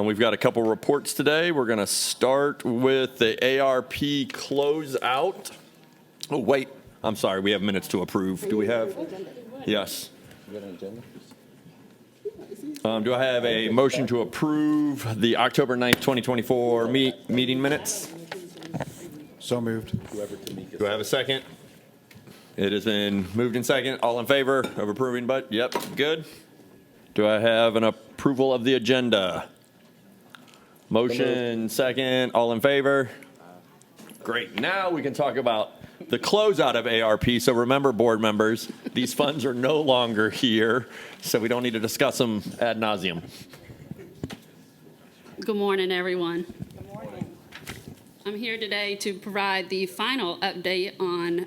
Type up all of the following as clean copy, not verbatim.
And we've got a couple reports today. We're going to start with the ARP closeout. Oh, wait. I'm sorry. We have minutes to approve. Do we have? Yes. Do I have a motion to approve the October 9th, 2024 meeting minutes? So moved. Do I have a second? It has been moved in second. All in favor of approving, but yep, good. Do I have an approval of the agenda? Motion second. All in favor? Great. Now we can talk about the closeout of ARP. So remember, board members, these funds are no longer here, so we don't need to discuss them ad nauseum. Good morning, everyone. Good morning. I'm here today to provide the final update on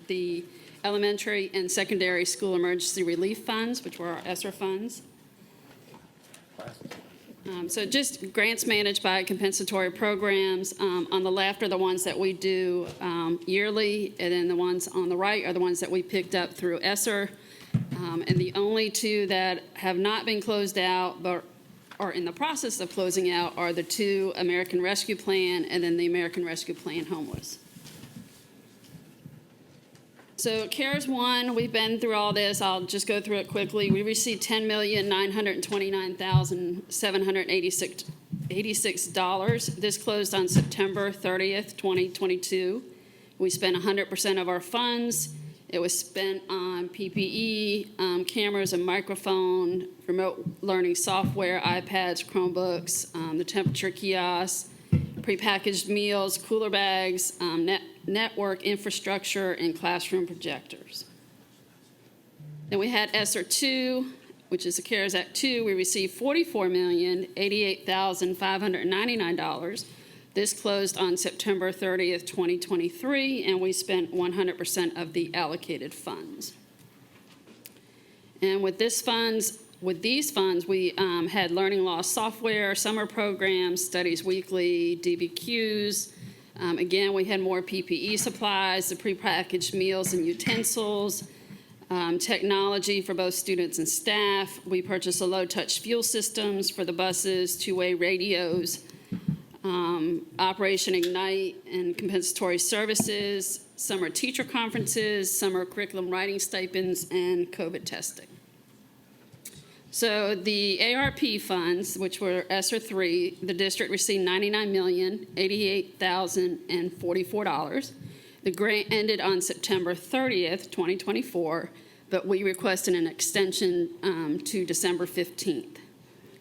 the elementary and secondary school emergency relief funds, which were our ESSER funds. So just grants managed by compensatory programs. On the left are the ones that we do yearly, and then the ones on the right are the ones that we picked up through ESSER. And the only two that have not been closed out but are in the process of closing out are the two American Rescue Plan and then the American Rescue Plan Homeless. So CARES 1, we've been through all this. I'll just go through it quickly. We received $10,929,786. This closed on September 30th, 2022. We spent 100% of our funds. It was spent on PPE, cameras and microphone, remote learning software, iPads, Chromebooks, the temperature kiosks, prepackaged meals, cooler bags, network infrastructure, and classroom projectors. Then we had ESSER 2, which is the CARES Act 2. We received $44,088,599. This closed on September 30th, 2023, and we spent 100% of the allocated funds. And with these funds, we had learning loss software, summer programs, studies weekly, DBQs. Again, we had more PPE supplies, the prepackaged meals and utensils, technology for both students and staff. We purchased a low-touch fuel systems for the buses, two-way radios, Operation Ignite and compensatory services, summer teacher conferences, summer curriculum writing stipends, and COVID testing. So the ARP funds, which were ESSER 3, the district received $99,088,044. The grant ended on September 30th, 2024, but we requested an extension to December 15th.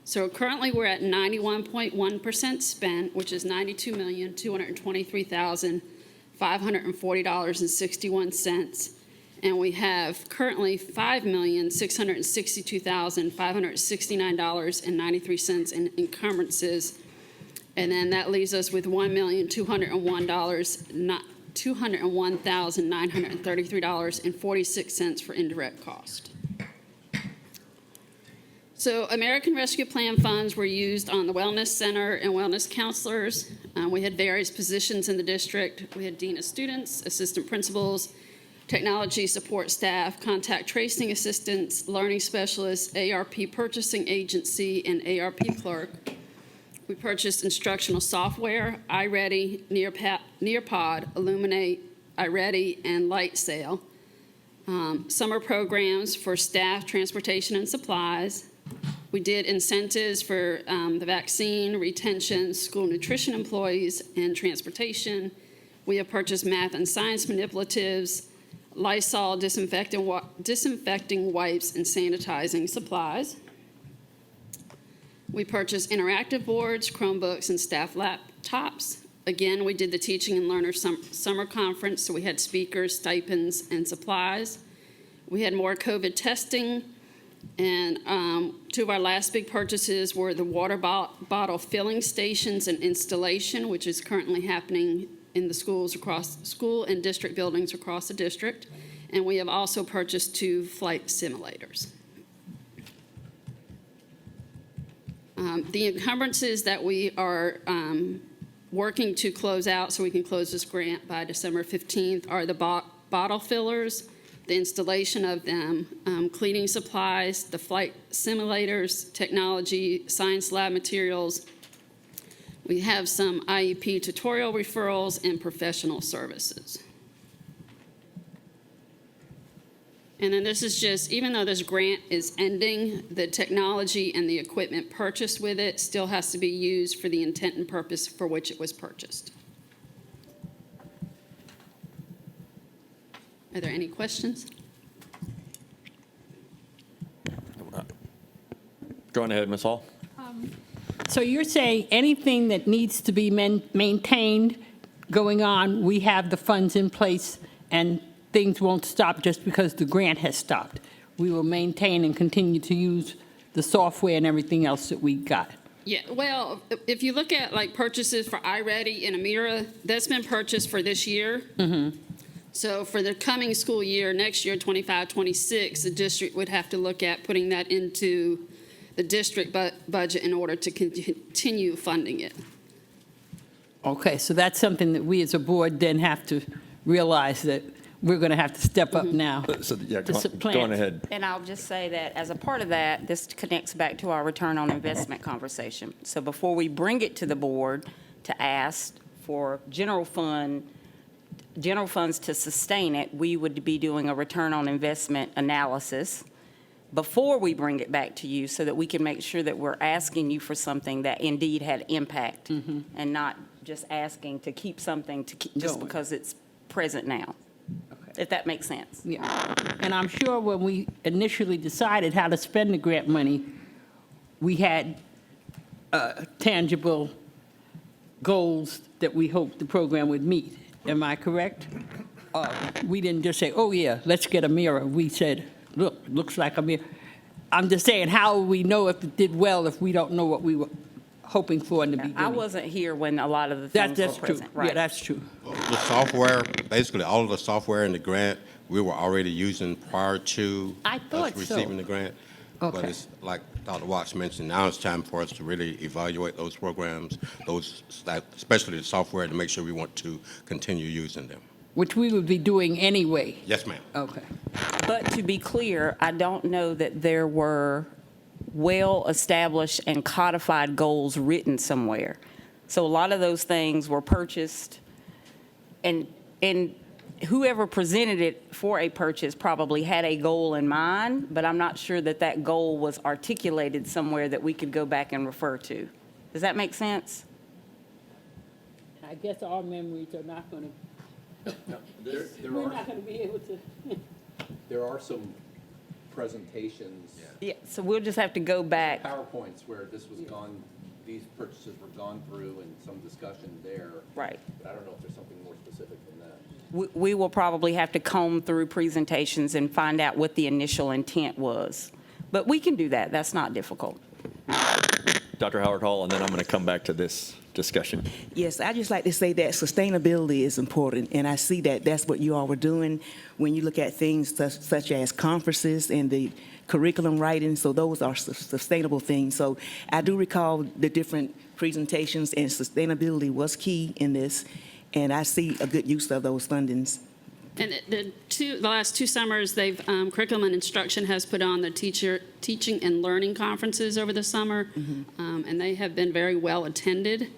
So currently we're at 91.1% spent, which is $92,223,540.61. And we have currently $5,662,569.93 in encumbrances. And then that leaves us with $1,201,933.46 for indirect cost. So American Rescue Plan funds were used on the Wellness Center and wellness counselors. We had various positions in the district. We had Dean of Students, Assistant Principals, Technology Support Staff, Contact Tracing Assistants, Learning Specialists, ARP Purchasing Agency, and ARP Clerk. We purchased instructional software, iReady, Nearpod, Illuminate, iReady, and LightSail. Summer programs for staff, transportation, and supplies. We did incentives for the vaccine, retention, school nutrition employees, and transportation. We have purchased math and science manipulatives, Lysol disinfecting wipes, and sanitizing supplies. We purchased interactive boards, Chromebooks, and staff laptops. Again, we did the Teaching and Learner Summer Conference, so we had speakers, stipends, and supplies. We had more COVID testing, and two of our last big purchases were the water bottle filling stations and installation, which is currently happening in the schools across school and district buildings across the district. And we have also purchased 2 flight simulators. The encumbrances that we are working to close out so we can close this grant by December 15th are the bottle fillers, the installation of them, cleaning supplies, the flight simulators, technology, science lab materials. We have some IEP tutorial referrals and professional services. And then this is just, even though this grant is ending, the technology and the equipment purchased with it still has to be used for the intent and purpose for which it was purchased. Are there any questions? Go on ahead, Ms. Hall. So you're saying anything that needs to be maintained going on, we have the funds in place and things won't stop just because the grant has stopped. We will maintain and continue to use the software and everything else that we got. Yeah, well, if you look at like purchases for iReady and Amira, that's been purchased for this year. So for the coming school year, next year, 25, 26, the district would have to look at putting that into the district budget in order to continue funding it. Okay, so that's something that we as a board then have to realize that we're going to have to step up now. So, yeah, to go supplant. on ahead. And I'll just say that as a part of that, this connects back to our return on investment conversation. So before we bring it to the board to ask for general funds to sustain it, we would be doing a return on investment analysis before we bring it back to you so that we can make sure that we're asking you for something that indeed had impact and not just asking to keep something just Going. because it's present now, if that makes sense. Yeah, and I'm sure when we initially decided how to spend the grant money, we had tangible goals that we hoped the program would meet. Am I correct? We didn't just say, oh, yeah, let's get a mirror. We said, look, looks like a mirror. I'm just saying, how will we know if it did well if we don't know what we were hoping for in the beginning? I wasn't here when a lot of the things That's were true. present. Yeah, Right. that's true. The software, basically all of the software in the grant, we were already using prior to I thought us so. receiving the grant. But Okay. it's like Dr. Watts mentioned, now it's time for us to really evaluate those programs, especially the software, to make sure we want to continue using them. Which we would be doing anyway. Yes, ma'am. Okay. But to be clear, I don't know that there were well-established and codified goals written somewhere. So a lot of those things were purchased, and whoever presented it for a purchase probably had a goal in mind, but I'm not sure that that goal was articulated somewhere that we could go back and refer to. Does that make sense? I guess our memories are not going to, we're not going to be able to. There are some presentations, Yeah, so we'll just have to go back. PowerPoints where this was gone, these purchases were gone through and some discussion there. Right. But I don't know if there's something more specific than that. We will probably have to comb through presentations and find out what the initial intent was. But we can do that. That's not difficult. Dr. Howard Hall, and then I'm going to come back to this discussion. Yes, I just like to say that sustainability is important, and I see that that's what you all were doing when you look at things such as conferences and the curriculum writing, so those are sustainable things. So I do recall the different presentations, and sustainability was key in this, and I see a good use of those fundings. And the last 2 summers, they've curriculum and instruction has put on the teaching and learning conferences over the summer, and they have been very well attended.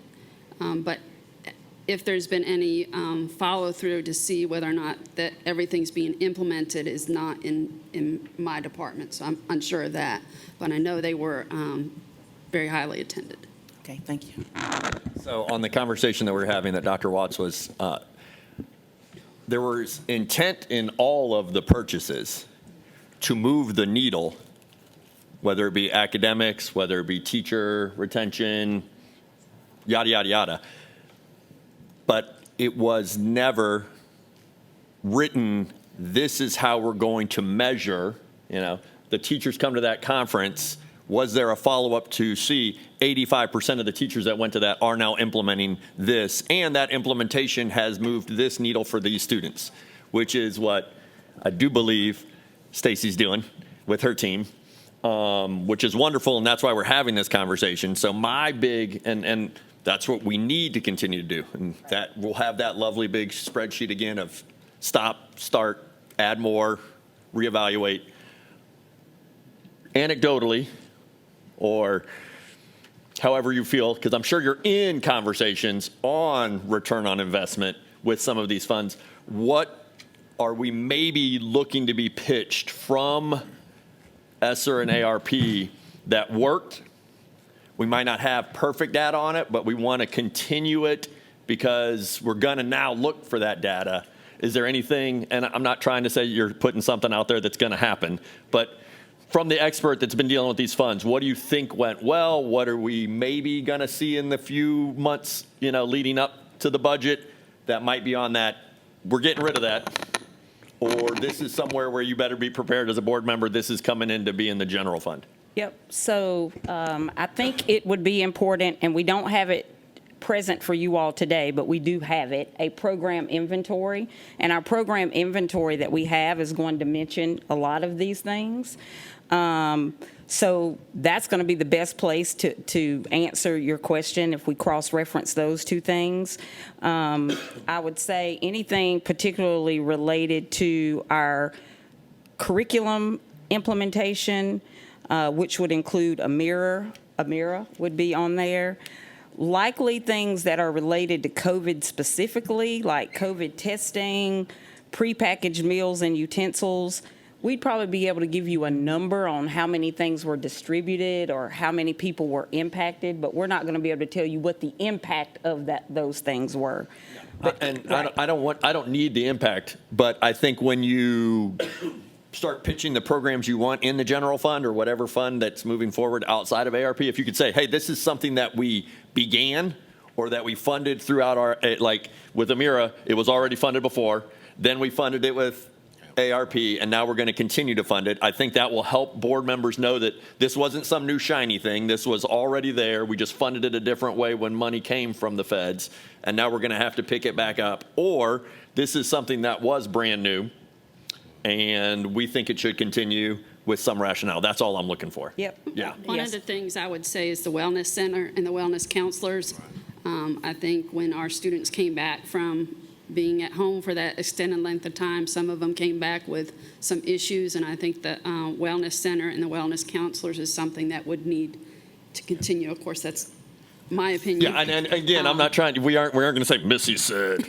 But if there's been any follow through to see whether or not that everything's being implemented is not in my department, so I'm unsure of that. But I know they were very highly attended. Okay, thank you. So on the conversation that we're having that Dr. Watts was, there was intent in all of the purchases to move the needle, whether it be academics, whether it be teacher retention, yada, yada, yada. But it was never written, this is how we're going to measure, the teachers come to that conference. Was there a follow-up to see 85% of the teachers that went to that are now implementing this, and that implementation has moved this needle for these students, which is what I do believe Stacy's doing with her team, which is wonderful, and that's why we're having this conversation. So my big, and that's what we need to continue to do, and that we'll have that lovely big spreadsheet again of stop, start, add more, reevaluate anecdotally or however you feel, because I'm sure you're in conversations on return on investment with some of these funds. What are we maybe looking to be pitched from ESSER and ARP that worked? We might not have perfect data on it, but we want to continue it because we're going to now look for that data. Is there anything, and I'm not trying to say you're putting something out there that's going to happen, but from the expert that's been dealing with these funds, what do you think went well? What are we maybe going to see in the few months, leading up to the budget that might be on that, we're getting rid of that, or this is somewhere where you better be prepared as a board member, this is coming in to be in the general fund? Yep. So I think it would be important, and we don't have it present for you all today, but we do have it, a program inventory. And our program inventory that we have is going to mention a lot of these things. So that's going to be the best place to answer your question if we cross-reference those two things. I would say anything particularly related to our curriculum implementation, which would include Amira would be on there. Likely things that are related to COVID specifically, like COVID testing, prepackaged meals and utensils. We'd probably be able to give you a number on how many things were distributed or how many people were impacted, but we're not going to be able to tell you what the impact of those things were. But, right. I don't need the impact, but I think when you start pitching the programs you want in the general fund or whatever fund that's moving forward outside of ARP, if you could say, hey, this is something that we began or that we funded throughout our, like with Amira, it was already funded before, then we funded it with ARP, and now we're going to continue to fund it. I think that will help board members know that this wasn't some new shiny thing. This was already there. We just funded it a different way when money came from the feds, and now we're going to have to pick it back up. Or this is something that was brand new, and we think it should continue with some rationale. That's all I'm looking for. Yep. Yeah. One Yes. of the things I would say is the wellness center and the wellness counselors. I think when our students came back from being at home for that extended length of time, some of them came back with some issues, and I think the wellness center and the wellness counselors is something that would need to continue. Of course, that's my opinion. Yeah, and again, I'm not trying. We aren't going to say Missy said.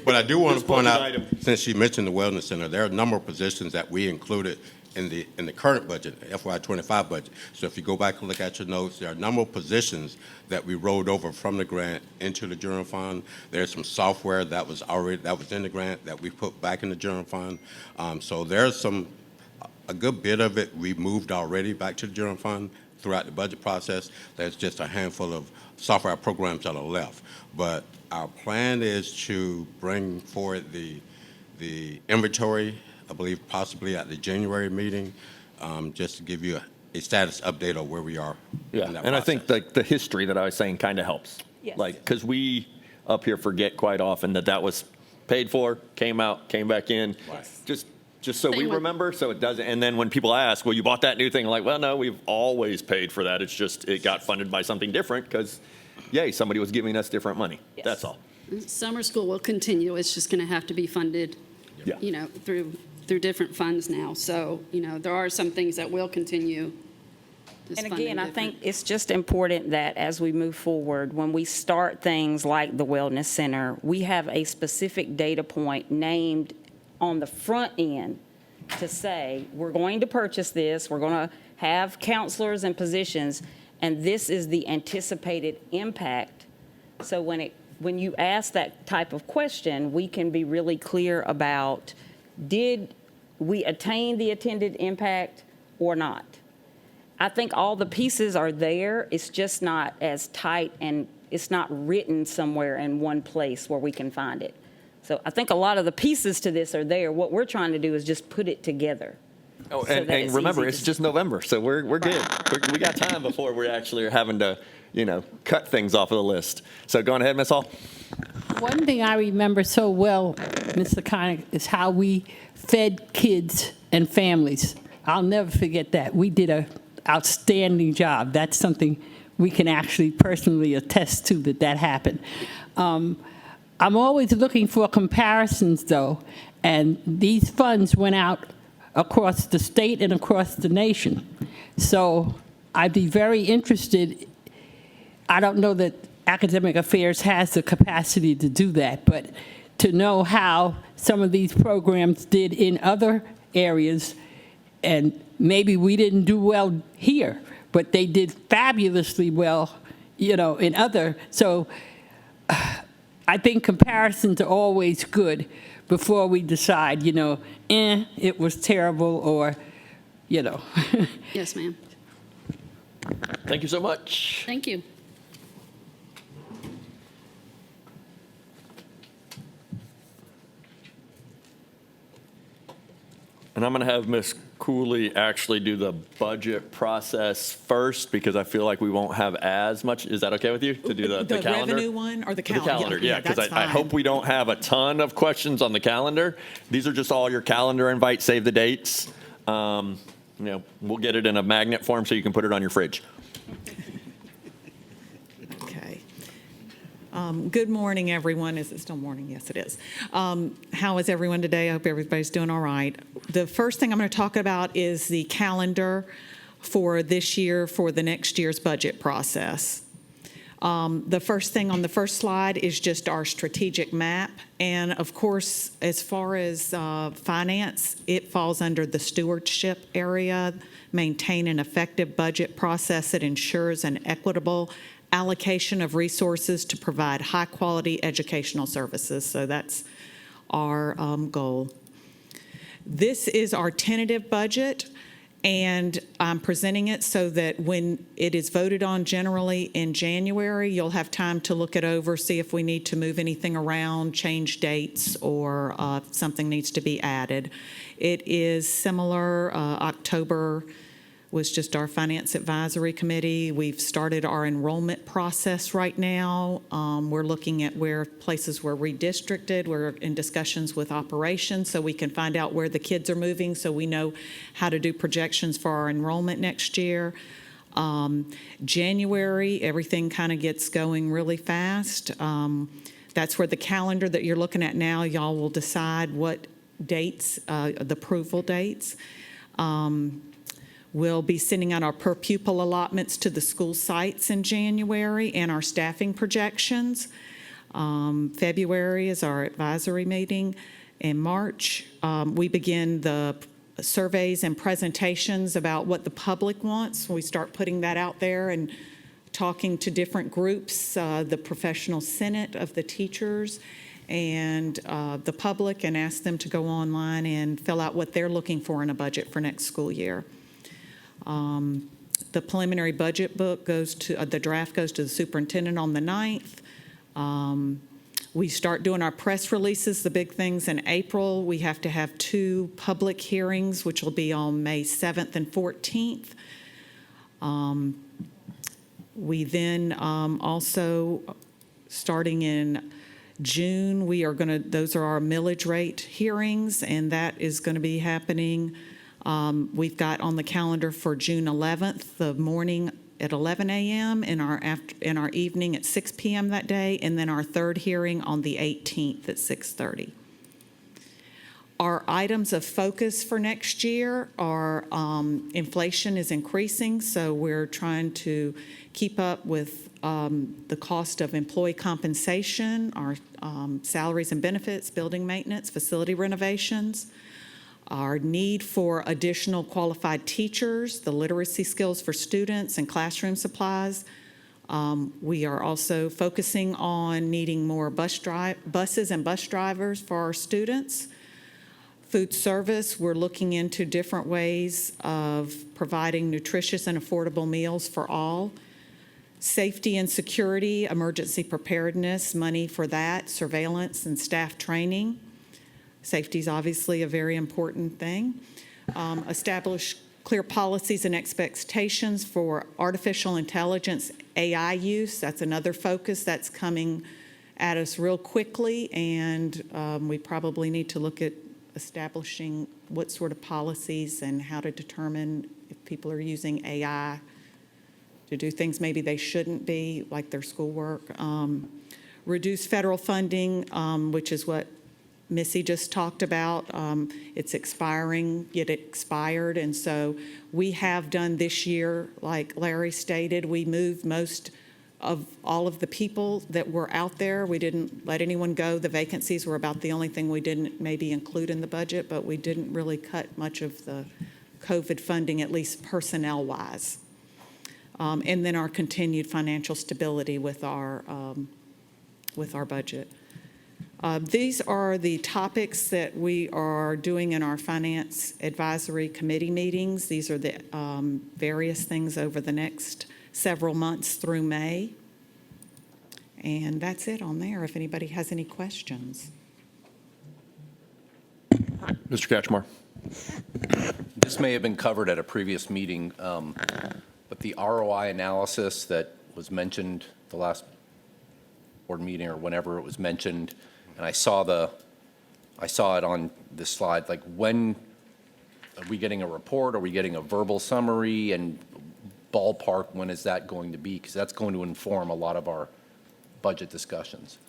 But I do want to Just point one out, item. since she mentioned the Wellness Center, there are a number of positions that we included in the current budget, FY25 budget. So if you go back and look at your notes, there are a number of positions that we rolled over from the grant into the general fund. There's some software that was in the grant that we put back in the general fund. So there's a good bit of it we moved already back to the general fund throughout the budget process. There's just a handful of software programs that are left. But our plan is to bring forward the inventory, I believe possibly at the January meeting, just to give you a status update of where we are. Yeah, in that and I process. think the history that I was saying kind of helps. Yes. Like, because we up here forget quite often that was paid for, came out, came back in. Right. Just so we Same with- remember, so it doesn't. And then when people ask, well, you bought that new thing, like, well, no, we've always paid for that. It's just it got funded by something different because, yay, somebody was giving us different money. Yes. That's all. Summer school will continue. It's just going to have to be funded, Yeah. through different funds now. So, there are some things that will continue. just And funding again, I different. think it's just important that as we move forward, when we start things like the Wellness Center, we have a specific data point named on the front end to say, we're going to purchase this, we're going to have counselors and positions, and this is the anticipated impact. So when you ask that type of question, we can be really clear about, did we attain the intended impact or not? I think all the pieces are there. It's just not as tight, and it's not written somewhere in one place where we can find it. So I think a lot of the pieces to this are there. What we're trying to do is just put it together. Oh, so that and it's remember, easy it's to- just November, so we're good. We got time before we actually are having to, cut things off of the list. So go on ahead, Ms. Hall. One thing I remember so well, Mr. Connick, is how we fed kids and families. I'll never forget that. We did an outstanding job. That's something we can actually personally attest to that happened. I'm always looking for comparisons, though, and these funds went out across the state and across the nation. So I'd be very interested. I don't know that Academic Affairs has the capacity to do that, but to know how some of these programs did in other areas, and maybe we didn't do well here, but they did fabulously well, in other. So I think comparisons are always good before we decide, it was terrible or, Yes, ma'am. Thank you so much. Thank you. And I'm going to have Ms. Cooley actually do the budget process first because I feel like we won't have as much. Is that okay with you to do the calendar? revenue one or the The calendar? calendar, yeah, because that's I fine. hope we don't have a ton of questions on the calendar. These are just all your calendar invites, save the dates. We'll get it in a magnet form so you can put it on your fridge. Okay. Good morning, everyone. Is it still morning? Yes, it is. How is everyone today? I hope everybody's doing all right. The first thing I'm going to talk about is the calendar for this year for the next year's budget process. The first thing on the first slide is just our strategic map. And of course, as far as finance, it falls under the stewardship area. Maintain an effective budget process that ensures an equitable allocation of resources to provide high-quality educational services. So that's our goal. This is our tentative budget, and I'm presenting it so that when it is voted on generally in January, you'll have time to look it over, see if we need to move anything around, change dates, or if something needs to be added. It is similar. October was just our Finance Advisory Committee. We've started our enrollment process right now. We're looking at where places were redistricted. We're in discussions with operations so we can find out where the kids are moving so we know how to do projections for our enrollment next year. January, everything kind of gets going really fast. That's where the calendar that you're looking at now, y'all will decide what dates, the approval dates. We'll be sending out our per pupil allotments to the school sites in January and our staffing projections. February is our advisory meeting. In March, we begin the surveys and presentations about what the public wants. We start putting that out there and talking to different groups, the professional senate of the teachers and the public, and ask them to go online and fill out what they're looking for in a budget for next school year. The preliminary budget book goes to, the draft goes to the superintendent on the 9th. We start doing our press releases, the big things in April. We have to have 2 public hearings, which will be on May 7th and 14th. We then also, starting in June, we are going to, those are our millage rate hearings, and that is going to be happening. We've got on the calendar for June 11th, the morning at 11 a.m. and our evening at 6 p.m. that day, and then our third hearing on the 18th at 6:30. Our items of focus for next year are inflation is increasing, so we're trying to keep up with the cost of employee compensation, our salaries and benefits, building maintenance, facility renovations, our need for additional qualified teachers, the literacy skills for students, and classroom supplies. We are also focusing on needing more buses and bus drivers for our students. Food service, we're looking into different ways of providing nutritious and affordable meals for all. Safety and security, emergency preparedness, money for that, surveillance and staff training. Safety is obviously a very important thing. Establish clear policies and expectations for artificial intelligence, AI use. That's another focus that's coming at us real quickly, and we probably need to look at establishing what sort of policies and how to determine if people are using AI to do things maybe they shouldn't be, like their schoolwork. Reduce federal funding, which is what Missy just talked about. It's expiring, it expired, and so we have done this year, like Larry stated, we moved most of all of the people that were out there. We didn't let anyone go. The vacancies were about the only thing we didn't maybe include in the budget, but we didn't really cut much of the COVID funding, at least personnel-wise. And then our continued financial stability with our budget. These are the topics that we are doing in our Finance Advisory Committee meetings. These are the various things over the next several months through May. And that's it on there, if anybody has any questions. Mr. Catchmore. This may have been covered at a previous meeting, but the ROI analysis that was mentioned the last board meeting or whenever it was mentioned, and I saw it on this slide, like when are we getting a report? Are we getting a verbal summary? And ballpark, when is that going to be? Because that's going to inform a lot of our budget discussions.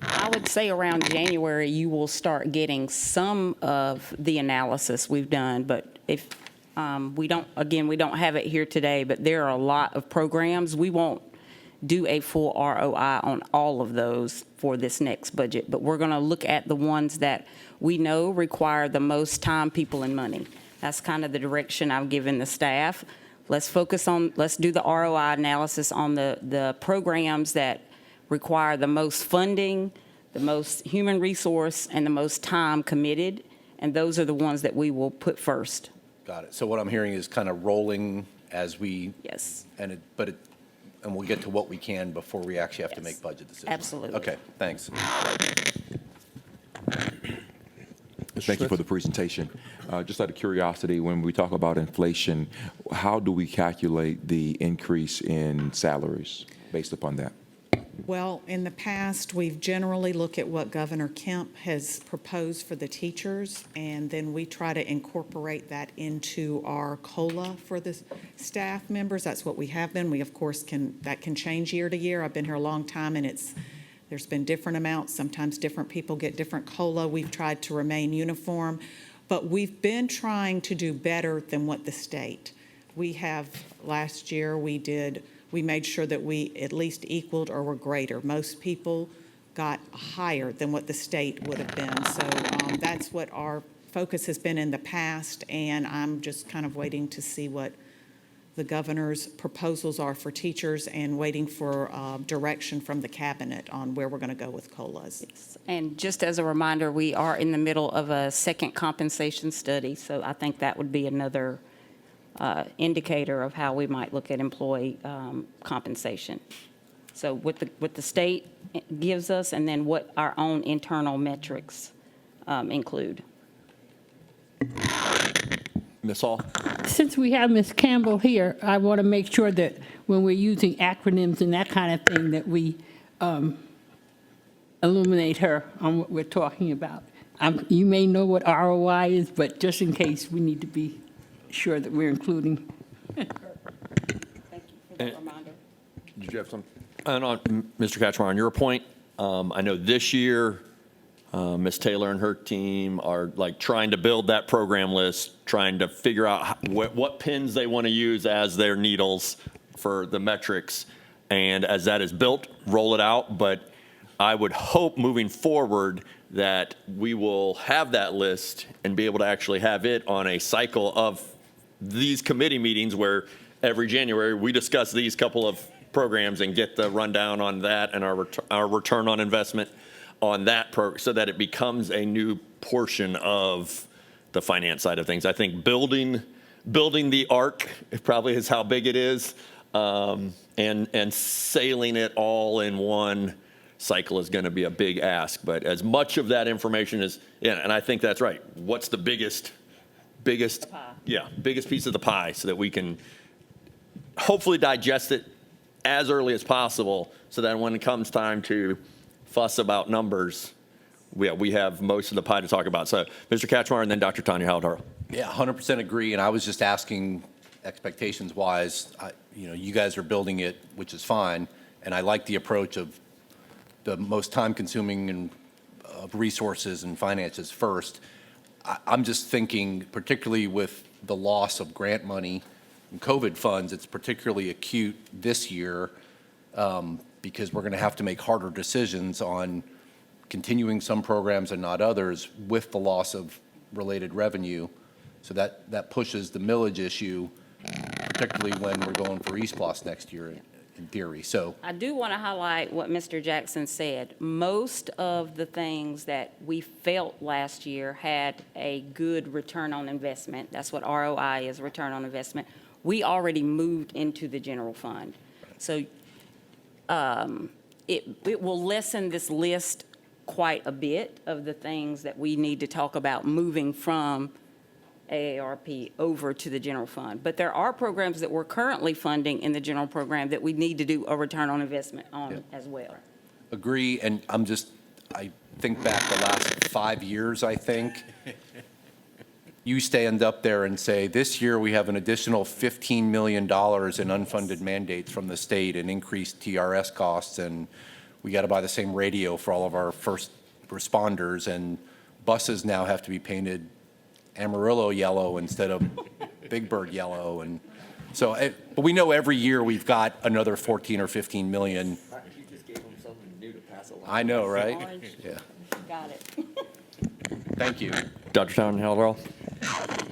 I would say around January, you will start getting some of the analysis we've done, but if we don't have it here today, but there are a lot of programs. We won't do a full ROI on all of those for this next budget, but we're going to look at the ones that we know require the most time, people, and money. That's kind of the direction I've given the staff. Let's do the ROI analysis on the programs that require the most funding, the most human resource, and the most time committed, and those are the ones that we will put first. Got it. So what I'm hearing is kind of rolling as we. Yes. And we'll get to what we can before we actually have to make budget decisions. Absolutely. Okay, thanks. Thank you for the presentation. Just out of curiosity, when we talk about inflation, how do we calculate the increase in salaries based upon that? Well, in the past, we've generally looked at what Governor Kemp has proposed for the teachers, and then we try to incorporate that into our COLA for the staff members. That's what we have been. We, of course, that can change year to year. I've been here a long time, and there's been different amounts. Sometimes different people get different COLA. We've tried to remain uniform, but we've been trying to do better than what the state. Last year, we made sure that we at least equaled or were greater. Most people got higher than what the state would have been. So that's what our focus has been in the past, and I'm just kind of waiting to see what the governor's proposals are for teachers and waiting for direction from the cabinet on where we're going to go with COLAs. And just as a reminder, we are in the middle of a second compensation study, so I think that would be another indicator of how we might look at employee compensation. So what the state gives us, and then what our own internal metrics include. Ms. Hall? Since we have Ms. Campbell here, I want to make sure that when we're using acronyms and that kind of thing, that we illuminate her on what we're talking about. You may know what ROI is, but just in case, we need to be sure that we're including. Thank you for that reminder. Did you have some? And on Mr. Catchmore, on your point, I know this year, Ms. Taylor and her team are like trying to build that program list, trying to figure out what pins they want to use as their needles for the metrics. And as that is built, roll it out. But I would hope moving forward that we will have that list and be able to actually have it on a cycle of these committee meetings where every January we discuss these couple of programs and get the rundown on that and our return on investment on that program, so that it becomes a new portion of the finance side of things. I think building the arc probably is how big it is, and sailing it all in one cycle is going to be a big ask. But as much of that information is, and I think that's right. What's the biggest piece of the pie, so that we can hopefully digest it as early as possible, so that when it comes time to fuss about numbers, we have most of the pie to talk about. So Mr. Catchmar and then Dr. Tanya Haldar. Yeah, 100% agree, and I was just asking expectations-wise, you guys are building it, which is fine, and I like the approach of the most time-consuming and of resources and finances first. I'm just thinking, particularly with the loss of grant money and COVID funds, it's particularly acute this year because we're going to have to make harder decisions on continuing some programs and not others with the loss of related revenue. So that pushes the millage issue, particularly when we're going for East Plus next year in theory. So I do want to highlight what Mr. Jackson said. Most of the things that we felt last year had a good return on investment. That's what ROI is, return on investment. We already moved into the general fund. So it will lessen this list quite a bit of the things that we need to talk about moving from AARP over to the general fund. But there are programs that we're currently funding in the general program that we need to do a return on investment on as well. agree, and I think back the last 5 years, I think. You stand up there and say, this year we have an additional $15 million in unfunded mandates from the state and increased TRS costs, and we got to buy the same radio for all of our first responders, and buses now have to be painted Amarillo yellow instead of Big Bird yellow. And so, but we know every year we've got another 14 or 15 million. You just gave them something new to pass along. I know, right? Orange. Yeah. Got it. Thank you. Dr. Town-Haldwell?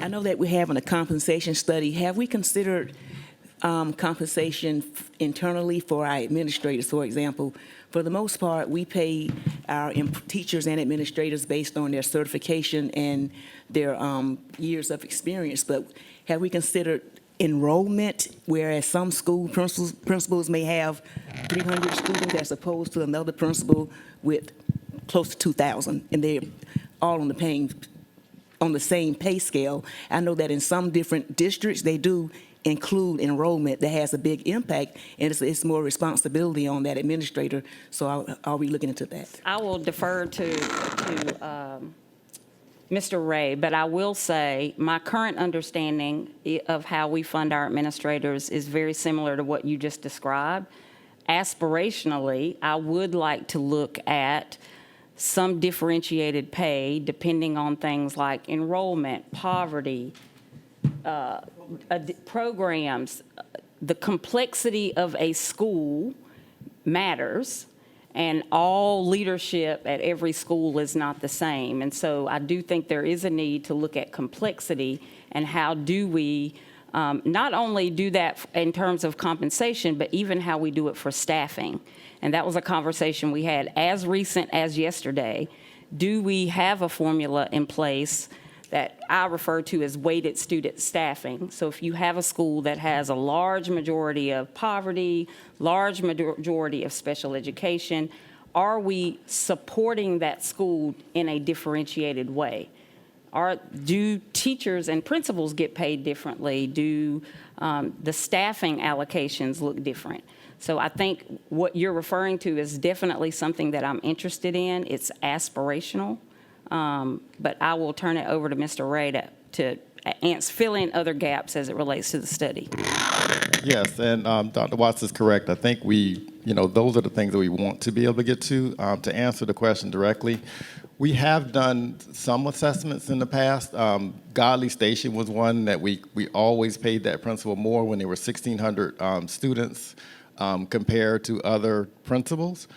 I know that we're having a compensation study. Have we considered compensation internally for our administrators, for example? For the most part, we pay our teachers and administrators based on their certification and their years of experience. But have we considered enrollment, whereas some school principals may have 300 students as opposed to another principal with close to 2,000, and they're all on the same pay scale? I know that in some different districts, they do include enrollment that has a big impact, and it's more responsibility on that administrator. So are we looking into that? I will defer to Mr. Ray, but I will say my current understanding of how we fund our administrators is very similar to what you just described. Aspirationally, I would like to look at some differentiated pay depending on things like enrollment, poverty, programs. The complexity of a school matters, and all leadership at every school is not the same. And so I do think there is a need to look at complexity and how do we not only do that in terms of compensation, but even how we do it for staffing. And that was a conversation we had as recent as yesterday. Do we have a formula in place that I refer to as weighted student staffing? So if you have a school that has a large majority of poverty, large majority of special education, are we supporting that school in a differentiated way? Do teachers and principals get paid differently? Do the staffing allocations look different? So I think what you're referring to is definitely something that I'm interested in. It's aspirational. But I will turn it over to Mr. Ray to fill in other gaps as it relates to the study. Yes, and Dr. Watts is correct. I think those are the things that we want to be able to get to. To answer the question directly, we have done some assessments in the past. Godley Station was one that we always paid that principal more when there were 1,600 students compared to other principals.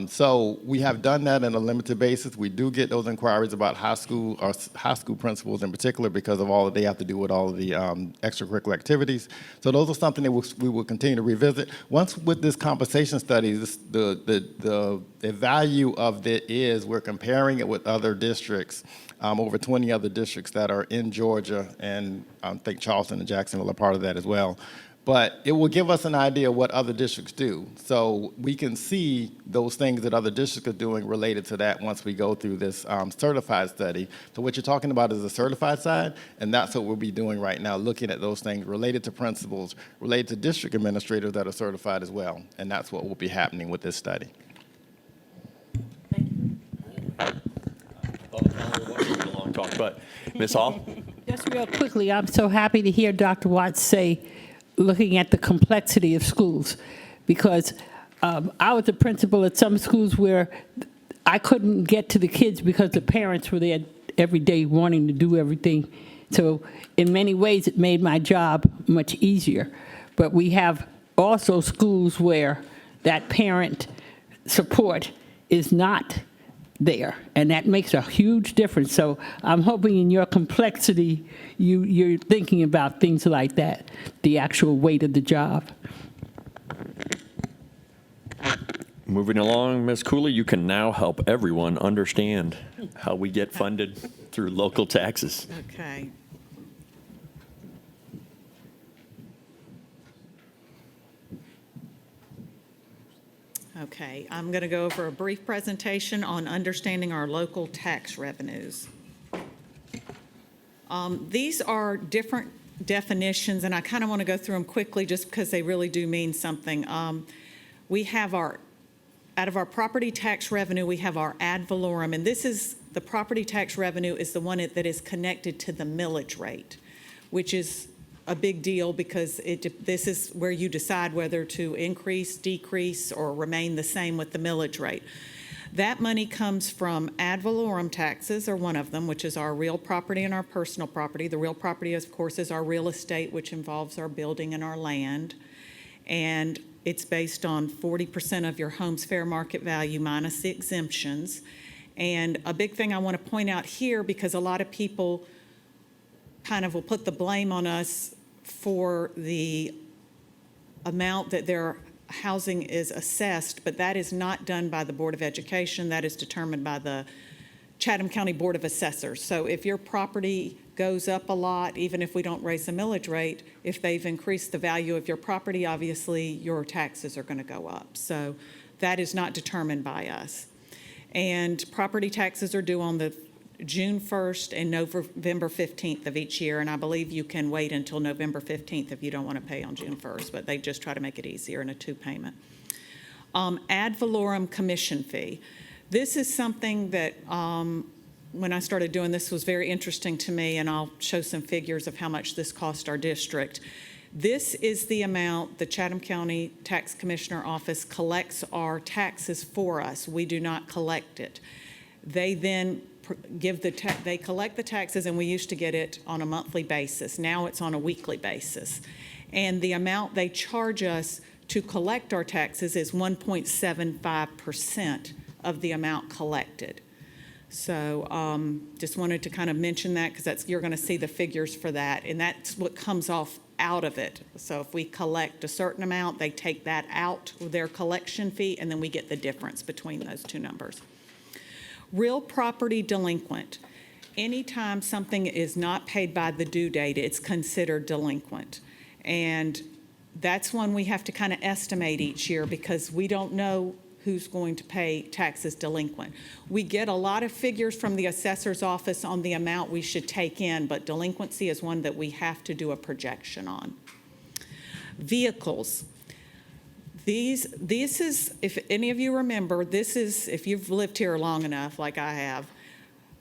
So we have done that on a limited basis. We do get those inquiries about high school principals in particular because of all that they have to do with all of the extracurricular activities. So those are something that we will continue to revisit. Once with this compensation study, the value of it is we're comparing it with other districts, over 20 other districts that are in Georgia, and I think Charleston and Jacksonville are part of that as well. But it will give us an idea of what other districts do. So we can see those things that other districts are doing related to that once we go through this certified study. So what you're talking about is the certified side, and that's what we'll be doing right now, looking at those things related to principals, related to district administrators that are certified as well. And that's what will be happening with this study. Long talk, but Ms. Hall? Just real quickly, I'm so happy to hear Dr. Watts say, looking at the complexity of schools, because I was a principal at some schools where I couldn't get to the kids because the parents were there every day wanting to do everything. So in many ways, it made my job much easier. But we have also schools where that parent support is not there, and that makes a huge difference. So I'm hoping in your complexity, you're thinking about things like that, the actual weight of the job. Moving along, Ms. Cooley, you can now help everyone understand how we get funded through local taxes. Okay. Okay, I'm going to go over a brief presentation on understanding our local tax revenues. These are different definitions, and I kind of want to go through them quickly just because they really do mean something. We have out of our property tax revenue, we have our ad valorem, and this is, the property tax revenue is the one that is connected to the millage rate, which is a big deal because this is where you decide whether to increase, decrease, or remain the same with the millage rate. That money comes from ad valorem taxes, are one of them, which is our real property and our personal property. The real property, of course, is our real estate, which involves our building and our land. And it's based on 40% of your home's fair market value minus the exemptions. And a big thing I want to point out here, because a lot of people kind of will put the blame on us for the amount that their housing is assessed, but that is not done by the Board of Education. That is determined by the Chatham County Board of Assessors. So if your property goes up a lot, even if we don't raise the millage rate, if they've increased the value of your property, obviously your taxes are going to go up. So that is not determined by us. And property taxes are due on the June 1st and November 15th of each year, and I believe you can wait until November 15th if you don't want to pay on June 1st, but they just try to make it easier in a two-payment. Ad valorem commission fee. This is something that when I started doing this was very interesting to me, and I'll show some figures of how much this cost our district. This is the amount the Chatham County Tax Commissioner Office collects our taxes for us. We do not collect it. They then they collect the taxes, and we used to get it on a monthly basis. Now it's on a weekly basis. And the amount they charge us to collect our taxes is 1.75% of the amount collected. So just wanted to kind of mention that because you're going to see the figures for that, and that's what comes off out of it. So if we collect a certain amount, they take that out with their collection fee, and then we get the difference between those two numbers. Real property delinquent. Anytime something is not paid by the due date, it's considered delinquent. And that's one we have to kind of estimate each year because we don't know who's going to pay taxes delinquent. We get a lot of figures from the assessor's office on the amount we should take in, but delinquency is one that we have to do a projection on. Vehicles. This is, if any of you remember, this is, if you've lived here long enough, like I have,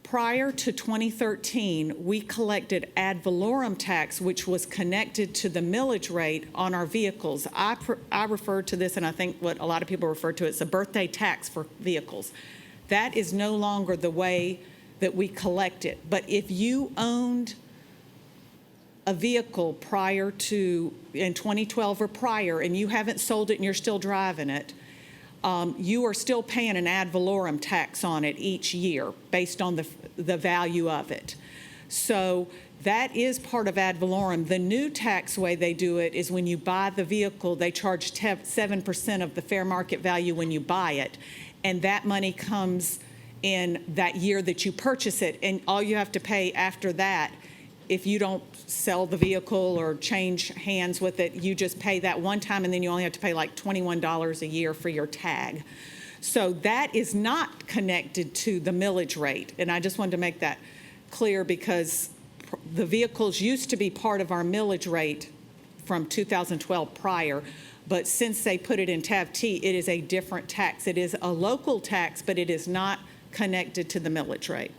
prior to 2013, we collected ad valorem tax, which was connected to the millage rate on our vehicles. I refer to this, and I think what a lot of people refer to, it's a birthday tax for vehicles. That is no longer the way that we collect it. But if you owned a vehicle prior to, in 2012 or prior, and you haven't sold it and you're still driving it, you are still paying an ad valorem tax on it each year based on the value of it. So that is part of ad valorem. The new tax way they do it is when you buy the vehicle, they charge 7% of the fair market value when you buy it, and that money comes in that year that you purchase it, and all you have to pay after that, if you don't sell the vehicle or change hands with it, you just pay that one time, and then you only have to pay like $21 a year for your tag. So that is not connected to the millage rate. And I just wanted to make that clear because the vehicles used to be part of our millage rate from 2012 prior, but since they put it in tab T, it is a different tax. It is a local tax, but it is not connected to the millage rate.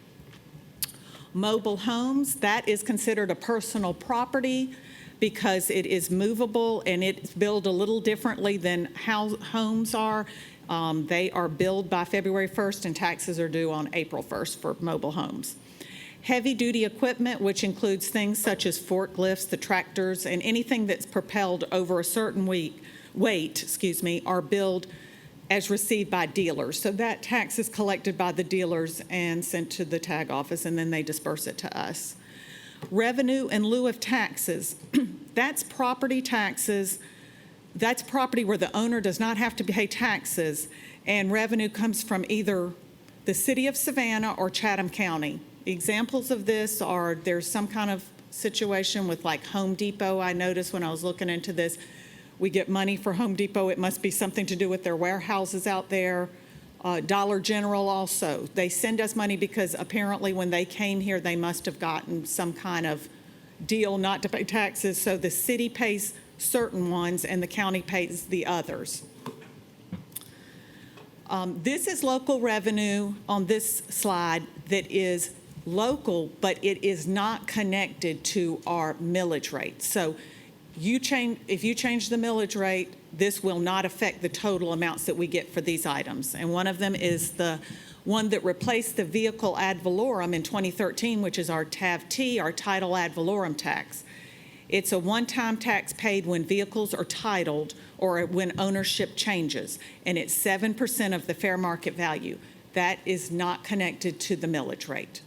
Mobile homes, that is considered a personal property. because it is movable and it's billed a little differently than how homes are. They are billed by February 1st and taxes are due on April 1st for mobile homes. Heavy-duty equipment, which includes things such as forklifts, the tractors, and anything that's propelled over a certain weight, are billed as received by dealers. So that tax is collected by the dealers and sent to the tag office, and then they disperse it to us. Revenue in lieu of taxes, that's property taxes. That's property where the owner does not have to pay taxes, and revenue comes from either the city of Savannah or Chatham County. Examples of this are there's some kind of situation with like Home Depot. I noticed when I was looking into this, we get money for Home Depot. It must be something to do with their warehouses out there. Dollar General also. They send us money because apparently when they came here, they must have gotten some kind of deal not to pay taxes. So the city pays certain ones and the county pays the others. This is local revenue on this slide that is local, but it is not connected to our millage rate. So if you change the millage rate, this will not affect the total amounts that we get for these items. And one of them is the one that replaced the vehicle ad valorem in 2013, which is our TAV-T, our title ad valorem tax. It's a one-time tax paid when vehicles are titled or when ownership changes, and it's 7% of the fair market value. That is not connected to the millage rate.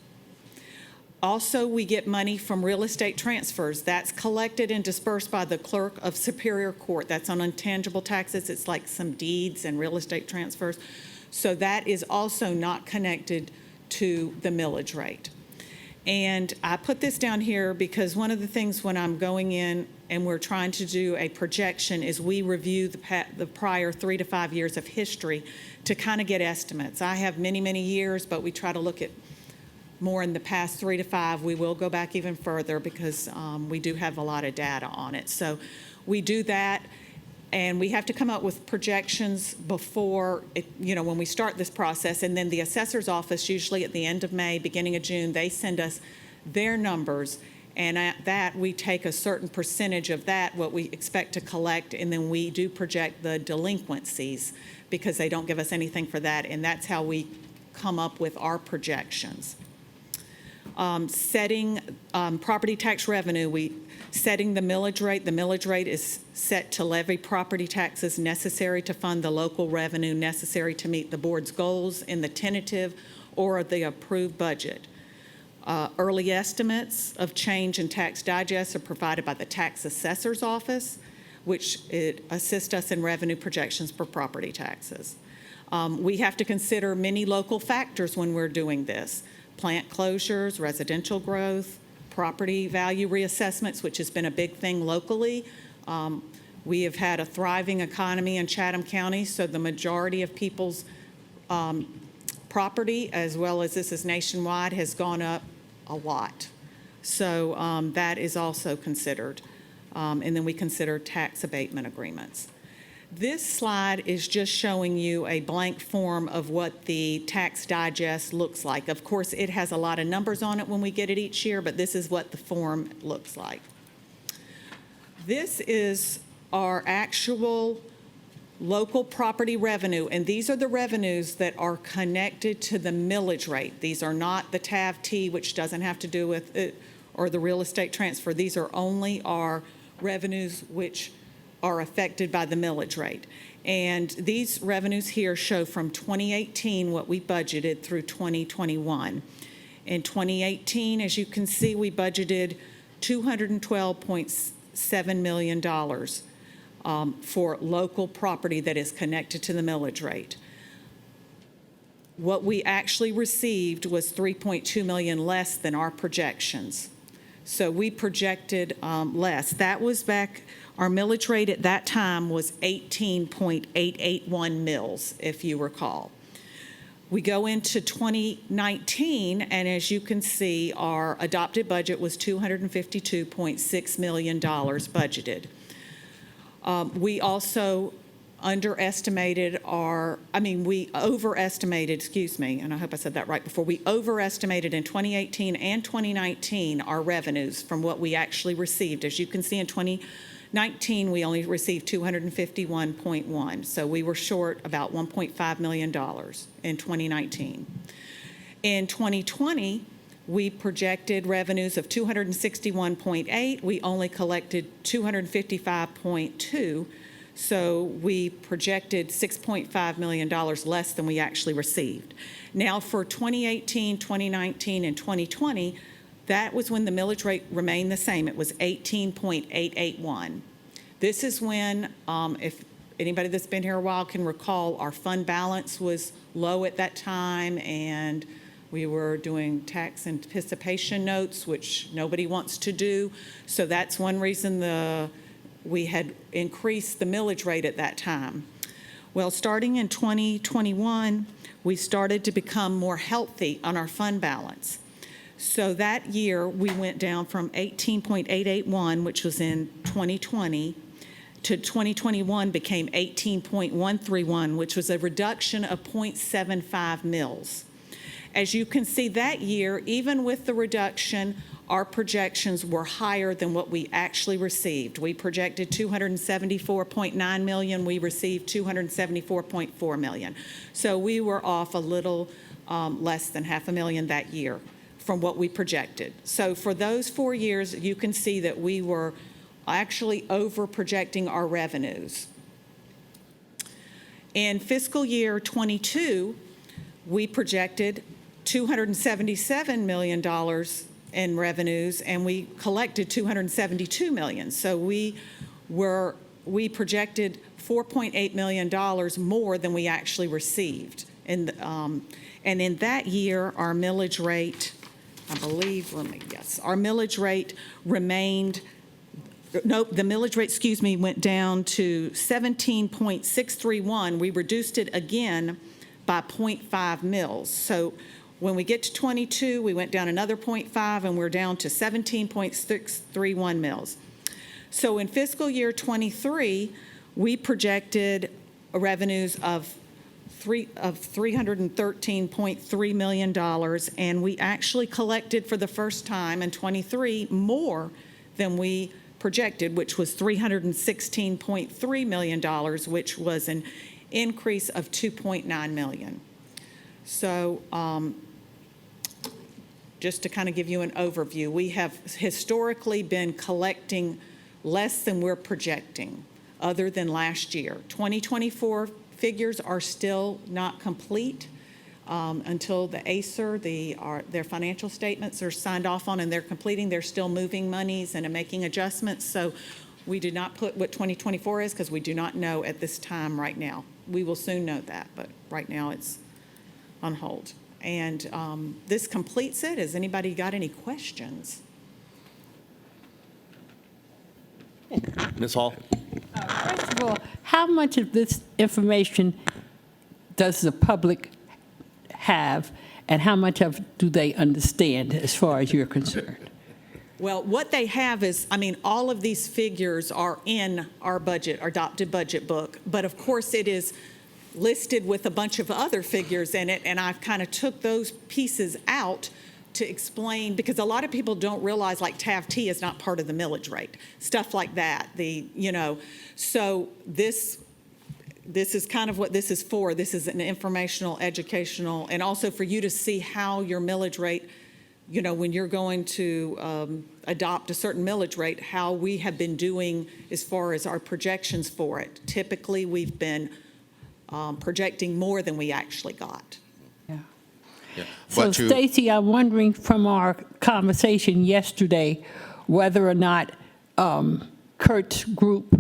Also, we get money from real estate transfers. That's collected and dispersed by the clerk of Superior Court. That's on intangible taxes. It's like some deeds and real estate transfers. So that is also not connected to the millage rate. And I put this down here because one of the things when I'm going in and we're trying to do a projection is we review the prior 3 to 5 years of history to kind of get estimates. I have many, many years, but we try to look at more in the past 3 to 5. We will go back even further because we do have a lot of data on it. So we do that, and we have to come up with projections before, when we start this process. And then the assessor's office, usually at the end of May, beginning of June, they send us their numbers. And at that, we take a certain percentage of that, what we expect to collect, and then we do project the delinquencies because they don't give us anything for that. And that's how we come up with our projections. Setting property tax revenue, setting the millage rate. The millage rate is set to levy property taxes necessary to fund the local revenue necessary to meet the board's goals in the tentative or the approved budget. Early estimates of change in tax digests are provided by the tax assessor's office, which it assists us in revenue projections for property taxes. We have to consider many local factors when we're doing this. Plant closures, residential growth, property value reassessments, which has been a big thing locally. We have had a thriving economy in Chatham County, so the majority of people's property, as well as this is nationwide, has gone up a lot. So that is also considered. And then we consider tax abatement agreements. This slide is just showing you a blank form of what the tax digest looks like. Of course, it has a lot of numbers on it when we get it each year, but this is what the form looks like. This is our actual local property revenue, and these are the revenues that are connected to the millage rate. These are not the TAV-T, which doesn't have to do with it, or the real estate transfer. These are only our revenues which are affected by the millage rate. And these revenues here show from 2018 what we budgeted through 2021. In 2018, as you can see, we budgeted $212.7 million for local property that is connected to the millage rate. What we actually received was $3.2 million less than our projections. So we projected less. That was back, our millage rate at that time was 18.881 mils, if you recall. We go into 2019, and as you can see, our adopted budget was $252.6 million budgeted. We also underestimated our, we overestimated, excuse me, and I hope I said that right before, we overestimated in 2018 and 2019 our revenues from what we actually received. As you can see, in 2019, we only received 251.1, so we were short about $1.5 million in 2019. In 2020, we projected revenues of 261.8. We only collected 255.2. So we projected $6.5 million less than we actually received. Now for 2018, 2019, and 2020, that was when the millage rate remained the same. It was 18.881. This is when, if anybody that's been here a while can recall, our fund balance was low at that time, and we were doing tax anticipation notes, which nobody wants to do. So that's one reason we had increased the millage rate at that time. Well, starting in 2021, we started to become more healthy on our fund balance. So that year, we went down from 18.881, which was in 2020, to 2021 became 18.131, which was a reduction of 0.75 mils. As you can see, that year, even with the reduction, our projections were higher than what we actually received. We projected $274.9 million. We received $274.4 million. So we were off a little less than $500,000 that year from what we projected. So for those 4 years, you can see that we were actually over-projecting our revenues. In fiscal year 22, we projected $277 million in revenues, and we collected $272 million. So we projected $4.8 million more than we actually received. And in that year, our millage rate, our millage rate remained. Nope, the millage rate, went down to 17.631. We reduced it again by 0.5 mils. So when we get to 22, we went down another 0.5, and we're down to 17.631 mils. So in fiscal year 23, we projected revenues of $313.3 million, and we actually collected for the first time in 23 more than we projected, which was $316.3 million, which was an increase of $2.9 million. So just to kind of give you an overview, we have historically been collecting less than we're projecting, other than last year. 2024 figures are still not complete until the ACER, their financial statements are signed off on and they're completing. They're still moving monies and making adjustments. So we did not put what 2024 is because we do not know at this time right now. We will soon know that, but right now it's on hold. And this completes it. Has anybody got any questions? Ms. Hall? First of all, how much of this information does the public have, and how much of do they understand as far as you're concerned? Well, what they have is, all of these figures are in our budget, our adopted budget book, but of course it is listed with a bunch of other figures in it, and I've kind of took those pieces out to explain, because a lot of people don't realize, like TAV-T is not part of the millage rate, stuff like that. So this is kind of what this is for. This is an informational, educational, and also for you to see how your millage rate, when you're going to adopt a certain millage rate, how we have been doing as far as our projections for it. Typically, we've been projecting more than we actually got. Yeah. So, But to- Stacy, I'm wondering from our conversation yesterday whether or not Kurt's group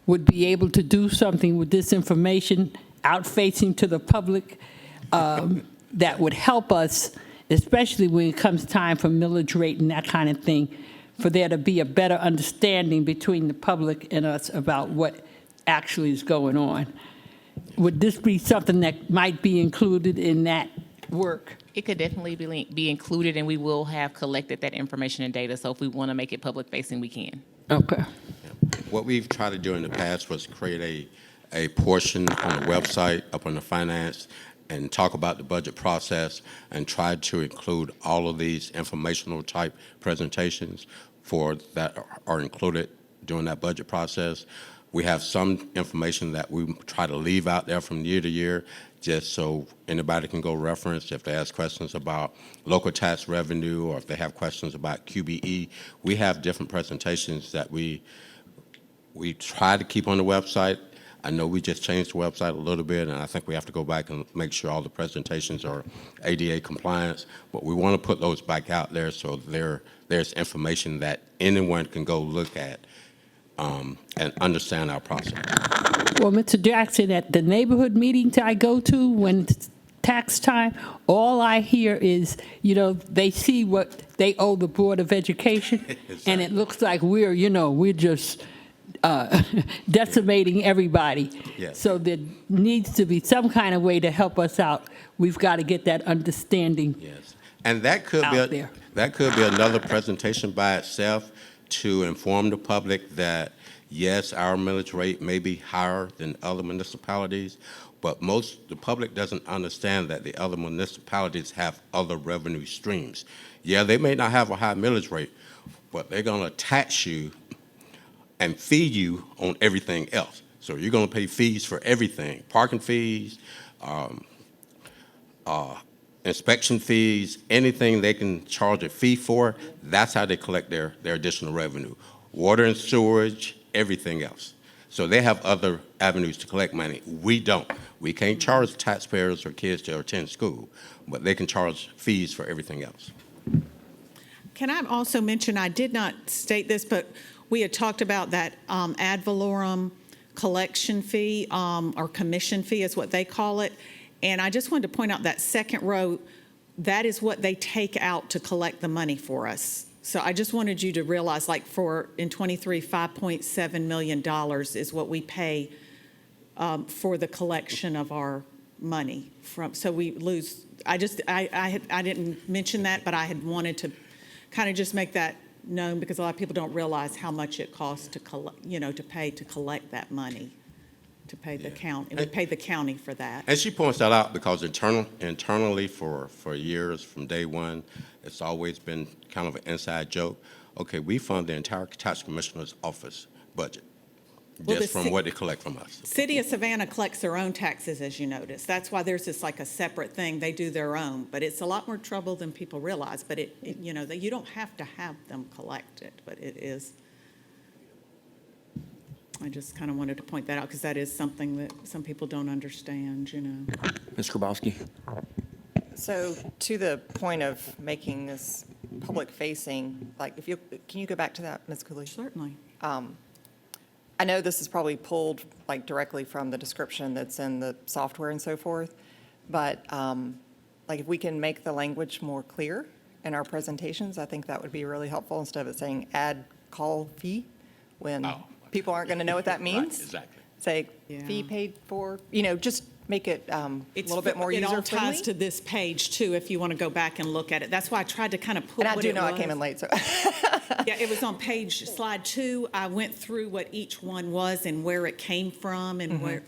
would be able to do something with this information out-facing to the public that would help us, especially when it comes time for millage rate and that kind of thing, for there to be a better understanding between the public and us about what actually is going on. Would this be something that might be included in that work? It could definitely be included, and we will have collected that information and data. So if we want to make it public facing, we can. Okay. What we've tried to do in the past was create a portion on the website, up on the finance, and talk about the budget process and try to include all of these informational type presentations that are included during that budget process. We have some information that we try to leave out there from year to year, just so anybody can go reference if they ask questions about local tax revenue or if they have questions about QBE. We have different presentations that we try to keep on the website. I know we just changed the website a little bit, and I think we have to go back and make sure all the presentations are ADA compliant, but we want to put those back out there so there's information that anyone can go look at and understand our process. Well, Mr. Jackson, at the neighborhood meetings I go to when it's tax time, all I hear is, they see what they owe the Board of Education, and it looks like we're just decimating everybody. Yes. So there needs to be some kind of way to help us out. We've got to get that understanding. Yes, and that could Out be there. that could be another presentation by itself to inform the public that yes, our millage rate may be higher than other municipalities, but the public doesn't understand that the other municipalities have other revenue streams. Yeah, they may not have a high millage rate, but they're going to tax you and feed you on everything else. So you're going to pay fees for everything: parking fees, inspection fees, anything they can charge a fee for. That's how they collect their additional revenue. Water and sewage, everything else. So they have other avenues to collect money. We don't. We can't charge taxpayers or kids to attend school, but they can charge fees for everything else. Can I also mention, I did not state this, but we had talked about that ad valorem collection fee, or commission fee is what they call it. And I just wanted to point out that second row, that is what they take out to collect the money for us. So I just wanted you to realize, like in '23, $5.7 million is what we pay for the collection of our money from. So we lose. I didn't mention that, but I had wanted to kind of just make that known because a lot of people don't realize how much it costs to collect that money, to pay the county. And we pay the county for that. And she points that out because internally for years, from day one, it's always been kind of an inside joke. Okay, we fund the entire tax commissioner's office budget just from what they collect from us. City of Savannah collects their own taxes, as you notice. That's why there's this like a separate thing. They do their own, but it's a lot more trouble than people realize. But you don't have to have them collect it, but it is. I just kind of wanted to point that out because that is something that some people don't understand, Ms. Grabowski? So to the point of making this public facing, can you go back to that, Ms. Cooley? Certainly. I know this is probably pulled directly from the description that's in the software and so forth, but if we can make the language more clear in our presentations, I think that would be really helpful instead of it saying add call fee when people aren't going to know what that means. Right, exactly. Say fee paid for, just make it a little bit more user-friendly. It all ties to this page, too, if you want to go back and look at it. That's why I tried to kind of put And I what do it know I was. came in late, so. Yeah, it was on slide 2. I went through what each one was and where it came from and where.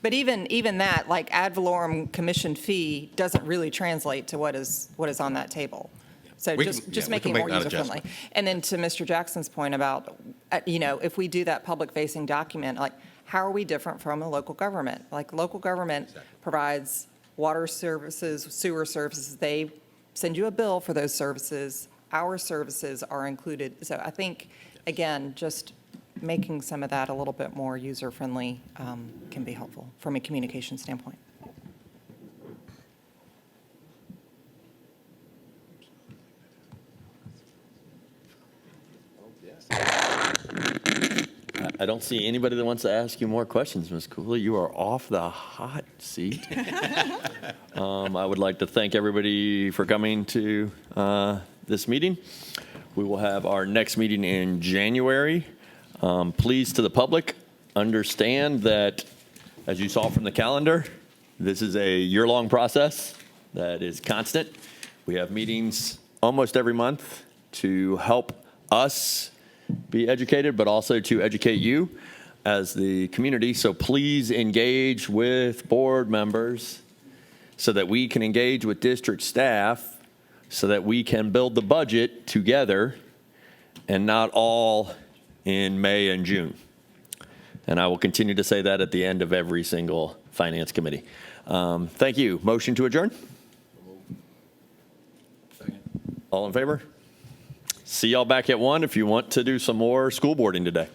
But even that, ad valorem commission fee doesn't really translate to what is on that table. So We just can make it make more that user-friendly. adjustment. And then to Mr. Jackson's point about, if we do that public-facing document, how are we different from a local government? Local government provides water services, sewer services. They send you a bill for those services. Our services are included. So I think, again, just making some of that a little bit more user-friendly can be helpful from a communication standpoint. I don't see anybody that wants to ask you more questions, Ms. Cooley. You are off the hot seat. I would like to thank everybody for coming to this meeting. We will have our next meeting in January. Please, to the public, understand that, as you saw from the calendar, this is a year-long process that is constant. We have meetings almost every month to help us be educated, but also to educate you. as the community, so please engage with board members so that we can engage with district staff so that we can build the budget together and not all in May and June. And I will continue to say that at the end of every single finance committee. Thank you. Motion to adjourn? All in favor? See y'all back at 1 if you want to do some more school boarding today.